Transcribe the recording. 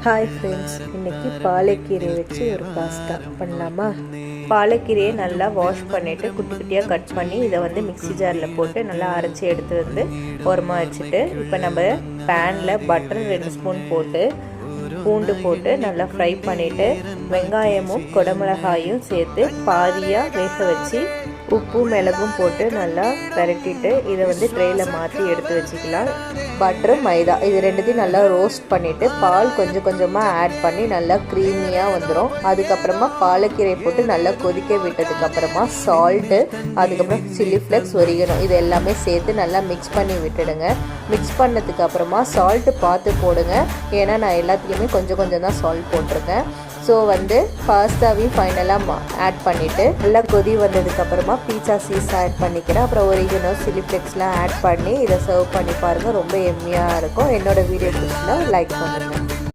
Hi friends, இன்றைக்கி பாலக்கீரை வச்சு ஒரு பாஸ்தா பண்ணலாமா? பாலக்கீரையை நல்லா வாஷ் பண்ணிவிட்டு குட்டி குட்டியாக கட் பண்ணி இதை மிக்ஸி ஜாரில் போட்டு நல்லா அரைச்சி எடுத்து ஓரமாக வச்சுட்டு, இப்போ நம்ம பேனில் பட்டர் 2 ஸ்பூன் போட்டு பூண்டு போட்டு நல்லா ஃப்ரை பண்ணிவிட்டு வெங்காயமும் குடமிளகாயும் சேர்த்து பாதியாக வேக வச்சு உப்பு மிளகும் போட்டு நல்லா பரட்டிட்டு இதை ட்ரேயில் மாற்றி எடுத்து வச்சுக்கலாம். பட்டரு மைதா இது ரெண்டுத்தையும் நல்லா ரோஸ்ட் பண்ணிவிட்டு பால் கொஞ்சம் கொஞ்சமாக ஆட் பண்ணி நல்லா க்ரீமியாக வந்துடும். அதுக்கப்புறமா பாலக்கீரை போட்டு நல்லா கொதிக்க விட்டதுக்கப்புறமா சால்ட்டு, அதுக்கப்புறம் சில்லி ஃப்ளெக்ஸ், ஒரிகனோ இது எல்லாமே சேர்த்து நல்லா மிக்ஸ் பண்ணி விட்டுடுங்க. மிக்ஸ் பண்ணதுக்கு அப்புறமா சால்ட்டு பார்த்து போடுங்க, ஏன்னா நான் எல்லாத்துலேயுமே கொஞ்சம் கொஞ்சம் தான் சால்ட் போட்டிருக்கேன். ஸோ பாஸ்தாவையும் ஃபைனலாக ஆட் பண்ணிவிட்டு நல்லா கொதி வந்ததுக்கப்புறமா பீட்சா சீஸ் ஆட் பண்ணிக்கிறேன். அப்புறம் ஒரிகனோ, சில்லி ஃப்ளெக்ஸ்லாம் ஆட் பண்ணி இதை சர்வ் பண்ணி பாருங்கள். ரொம்ப எம்மியாக இருக்கும். என்னோடய வீடியோ பிடிச்சிருந்தா லைக் பண்ணுங்கள்.